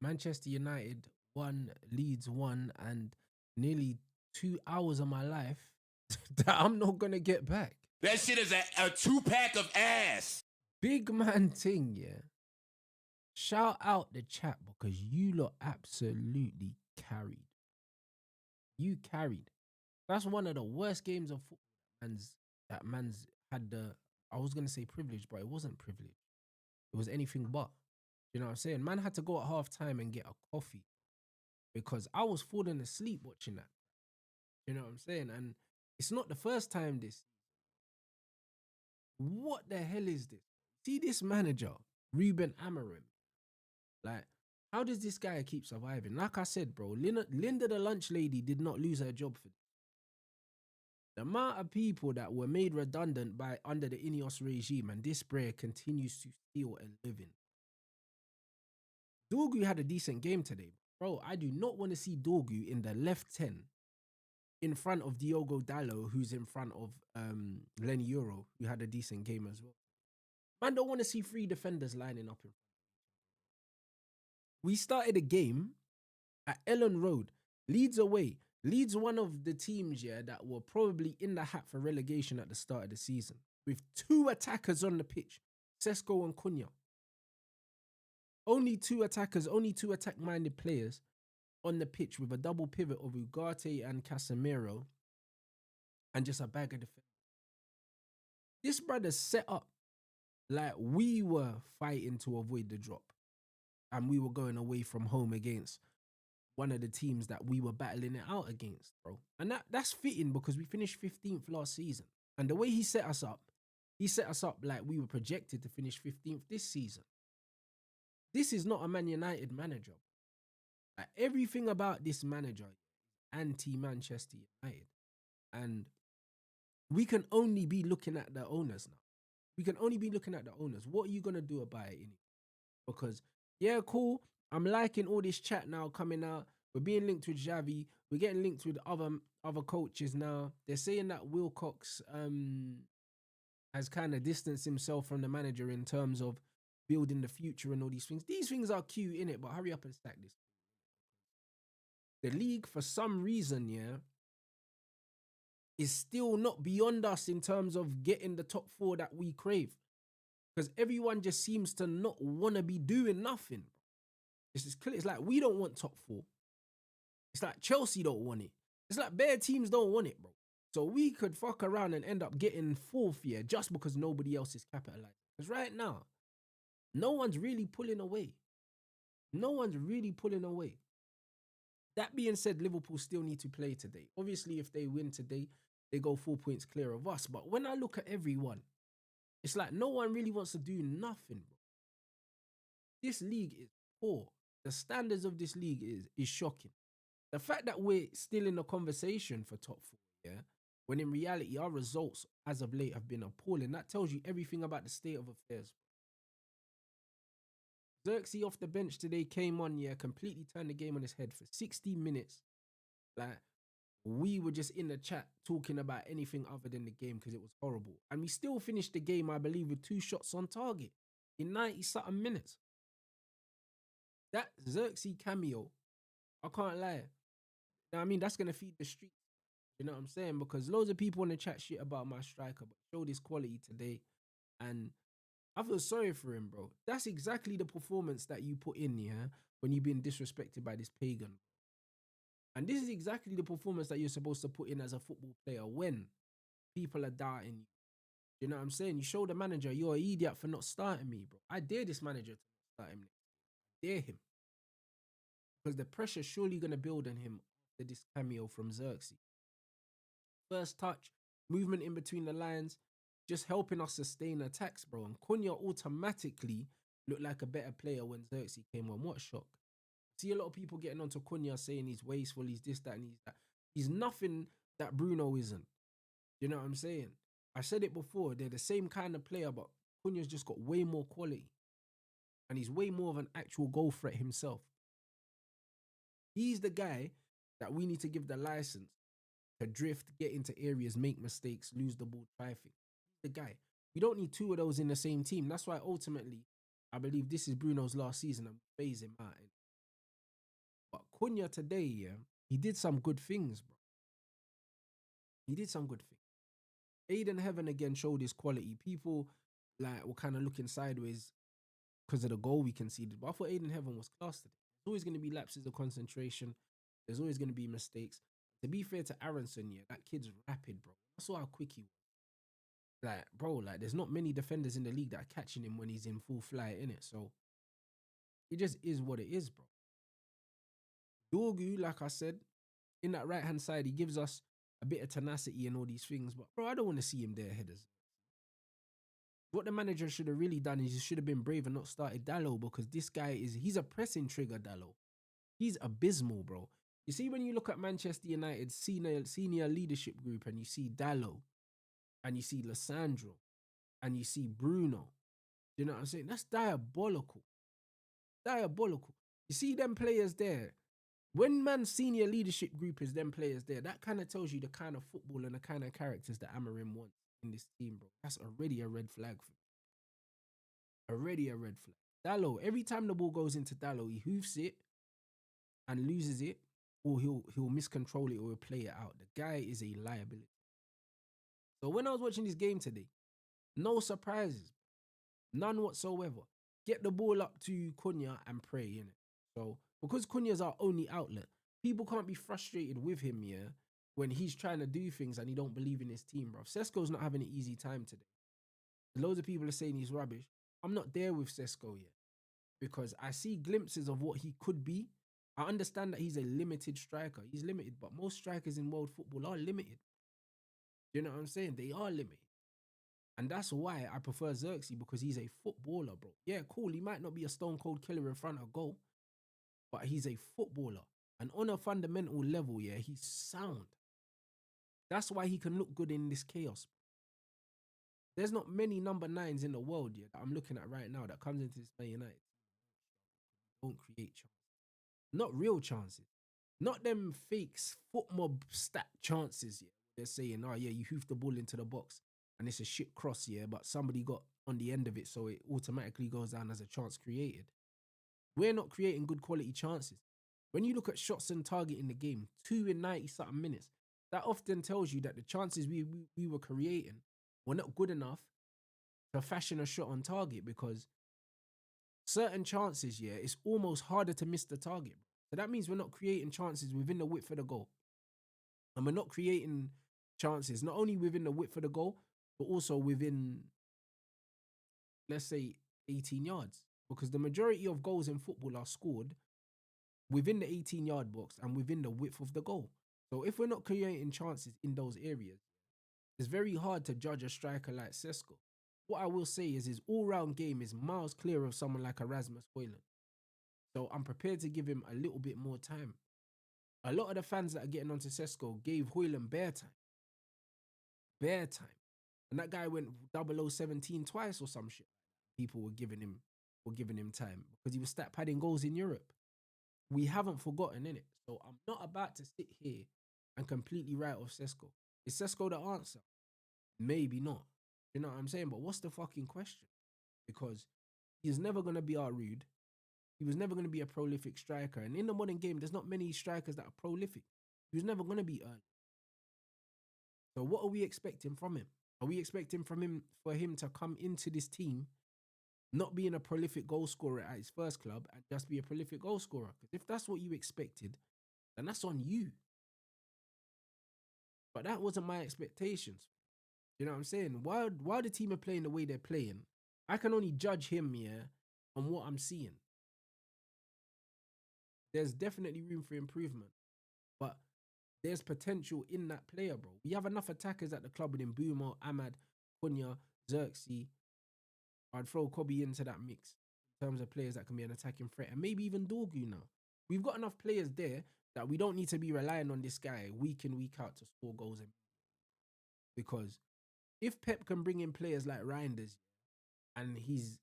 Manchester United won, Leeds won, and nearly 2 hours of my life that I'm not gonna get back. That shit is a 2-pack of ass. Big man thing, yeah. Shout out the chat because you lot absolutely carried. You carried. That's one of the worst games of football that man's had the, I was gonna say privilege, but it wasn't privilege. It was anything but. You know what I'm saying? Man had to go at half time and get a coffee because I was falling asleep watching that. You know what I'm saying? And it's not the first time this. What the hell is this? See this manager, Ruben Amorim. Like, how does this guy keep surviving? Like I said, bro, Linda the lunch lady did not lose her job for this. The amount of people that were made redundant by under the Ineos regime, and this sprayer continues to steal a living. Dorgu had a decent game today. Bro, I do not want to see Dorgu in the left 10 in front of Diogo Dallo, who's in front of Lenny Euro, who had a decent game as well. Man, don't want to see three defenders lining up in front. We started a game at Ellen Road, Leeds away. Leeds, one of the teams, yeah, that were probably in the hat for relegation at the start of the season, with two attackers on the pitch, Sesko and Cunha. Only two attackers, only two attack-minded players on the pitch with a double pivot of Ugarte and Casemiro and just a bag of defenders. This brother set up like we were fighting to avoid the drop and we were going away from home against one of the teams that we were battling it out against, bro. And that's fitting because we finished 15th last season. And the way he set us up like we were projected to finish 15th this season. This is not a Man United manager. Like, everything about this manager is anti-Manchester United. And we can only be looking at the owners now. We can only be looking at the owners. What are you going to do about it? Because, yeah, cool. I'm liking all this chat now coming out. We're being linked with Xavi. We're getting linked with other coaches now. They're saying that Wilcox has kind of distanced himself from the manager in terms of building the future and all these things. These things are cute, innit? But hurry up and stack this. The league, for some reason, yeah, is still not beyond us in terms of getting the top four that we crave. Because everyone just seems to not want to be doing nothing. It's clear. It's like we don't want top four. It's like Chelsea don't want it. It's like bare teams don't want it, bro. So we could fuck around and end up getting fourth here just because nobody else is capitalizing. Because right now, no one's really pulling away. No one's really pulling away. That being said, Liverpool still need to play today. Obviously, if they win today, they go 4 points clear of us. But when I look at everyone, it's like no one really wants to do nothing, bro. This league is poor. The standards of this league is shocking. The fact that we're still in the conversation for top four, yeah, when in reality our results as of late have been appalling, that tells you everything about the state of affairs. Zirkzee off the bench today came on, yeah, completely turned the game on his head for 60 minutes. Like, we were just in the chat talking about anything other than the game because it was horrible. And we still finished the game, I believe, with 2 shots on target in 90-something minutes. That Zirkzee cameo, I can't lie. I mean, that's going to feed the streets. You know what I'm saying? Because loads of people in the chat shit about my striker, but showed his quality today. And I feel sorry for him, bro. That's exactly the performance that you put in, yeah, when you've been disrespected by this pagan. And this is exactly the performance that you're supposed to put in as a football player when people are doubting you. You know what I'm saying? You show the manager, you're an idiot for not starting me, bro. I dare this manager to start him. I dare him. Because the pressure's surely going to build on him after this cameo from Zirkzee. First touch, movement in between the lines, just helping us sustain attacks, bro. And Cunha automatically looked like a better player when Zirkzee came on. What a shock. See a lot of people getting onto Cunha saying he's wasteful, he's this, that, and he's that. He's nothing that Bruno isn't. You know what I'm saying? I said it before, they're the same kind of player, but Cunha's just got way more quality. And he's way more of an actual goal threat himself. He's the guy that we need to give the license to drift, get into areas, make mistakes, lose the ball, try things. He's the guy. We don't need two of those in the same team. That's why ultimately, I believe this is Bruno's last season and phase him out. But Cunha today, yeah, he did some good things, bro. He did some good things. Aiden Heaven again showed his quality. People like were kind of looking sideways because of the goal we conceded. But I thought Aiden Heaven was class today. There's always going to be lapses of concentration. There's always going to be mistakes. To be fair to Aronson, yeah, that kid's rapid, bro. I saw how quick he was. Like, bro, like there's not many defenders in the league that are catching him when he's in full flight, innit? So it just is what it is, bro. Dorgu, like I said, in that right hand side, he gives us a bit of tenacity and all these things. But bro, I don't want to see him there, headers. What the manager should have really done is he should have been brave and not started Dallo, because this guy he's a pressing trigger, Dallo. He's abysmal, bro. You see, when you look at Manchester United's senior leadership group and you see Dallo and you see Lissandro and you see Bruno, you know what I'm saying? That's diabolical. Diabolical. You see them players there. When man's senior leadership group is them players there, that kind of tells you the kind of football and the kind of characters that AMORIM wants in this team, bro. That's already a red flag for me. Already a red flag. Dallo, every time the ball goes into Dallo, he hoofs it and loses it, or he'll miscontrol it or he'll play it out. The guy is a liability. So when I was watching this game today, no surprises. None whatsoever. Get the ball up to Cunha and pray, innit? So, because Cunha's our only outlet, people can't be frustrated with him, yeah, when he's trying to do things and he don't believe in his team, bro. Sesko's not having an easy time today. Loads of people are saying he's rubbish. I'm not there with Sesko yet because I see glimpses of what he could be. I understand that he's a limited striker. He's limited, but most strikers in world football are limited. You know what I'm saying? They are limited. And that's why I prefer Zirkzee, because he's a footballer, bro. Yeah, cool. He might not be a stone cold killer in front of goal, but he's a footballer. And on a fundamental level, yeah, he's sound. That's why he can look good in this chaos. There's not many number 9s in the world, yeah, that I'm looking at right now that comes into this Man United. Don't create chances. Not real chances. Not them fakes, foot mob stat chances, yeah. They're saying, oh yeah, you hoofed the ball into the box and it's a shit cross, yeah, but somebody got on the end of it, so it automatically goes down as a chance created. We're not creating good quality chances. When you look at shots and target in the game, 2 in 90-something minutes, that often tells you that the chances we were creating were not good enough to fashion a shot on target, because certain chances, yeah, it's almost harder to miss the target. So that means we're not creating chances within the width of the goal. And we're not creating chances, not only within the width of the goal, but also within, let's say, 18 yards. Because the majority of goals in football are scored within the 18-yard box and within the width of the goal. So if we're not creating chances in those areas, it's very hard to judge a striker like Sesko. What I will say is his all-round game is miles clear of someone like Erasmus Højlund. So I'm prepared to give him a little bit more time. A lot of the fans that are getting onto Sesko gave Højlund bare time. Bare time. And that guy went 0017 twice or some shit. People were giving him time because he was stat padding goals in Europe. We haven't forgotten, innit? So I'm not about to sit here and completely write off Sesko. Is Sesko the answer? Maybe not. You know what I'm saying? But what's the fucking question? Because he's never going to be our Rude. He was never going to be a prolific striker. And in the modern game, there's not many strikers that are prolific. He was never going to be early. So what are we expecting from him? Are we expecting for him to come into this team not being a prolific goal scorer at his first club and just be a prolific goal scorer? Because if that's what you expected, then that's on you. But that wasn't my expectations. You know what I'm saying? While the team are playing the way they're playing, I can only judge him, yeah, on what I'm seeing. There's definitely room for improvement, but there's potential in that player, bro. We have enough attackers at the club with Mbeumo, Ahmad, Cunha, Zirkzee. I'd throw Kobe into that mix in terms of players that can be an attacking threat, and maybe even Dorgu now. We've got enough players there that we don't need to be relying on this guy week in, week out to score goals. Because if Pep can bring in players like Reinders and he's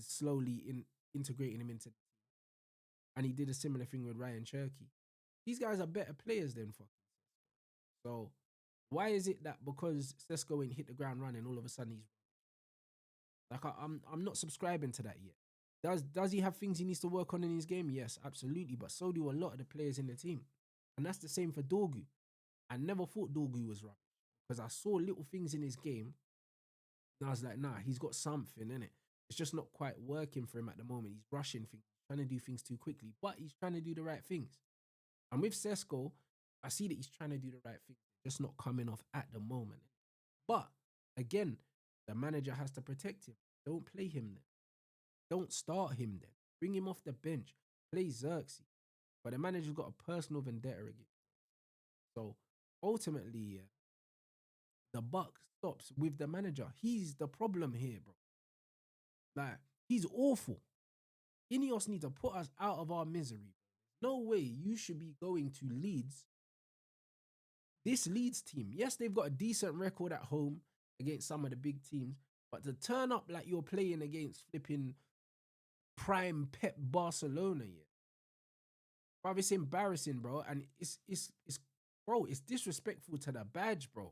slowly integrating him into, and he did a similar thing with Ryan Cherky, these guys are better players than fucking. So why is it that because Sesko ain't hit the ground running, all of a sudden he's like, I'm not subscribing to that yet. Does he have things he needs to work on in his game? Yes, absolutely. But so do a lot of the players in the team. And that's the same for Dorgu. I never thought Dorgu was rubbish because I saw little things in his game. And I was like, nah, he's got something in it. It's just not quite working for him at the moment. He's rushing things, trying to do things too quickly, but he's trying to do the right things. And with Sesko, I see that he's trying to do the right thing, just not coming off at the moment. But again, the manager has to protect him. Don't play him then. Don't start him then. Bring him off the bench. Play Zirkzee. But the manager's got a personal vendetta again. So ultimately, yeah, the buck stops with the manager. He's the problem here, bro. Like, he's awful. Ineos need to put us out of our misery. No way you should be going to Leeds. This Leeds team, yes, they've got a decent record at home against some of the big teams, but to turn up like you're playing against flipping prime Pep Barcelona, yeah. Bro, it's embarrassing, bro. And it's bro, it's disrespectful to the badge, bro.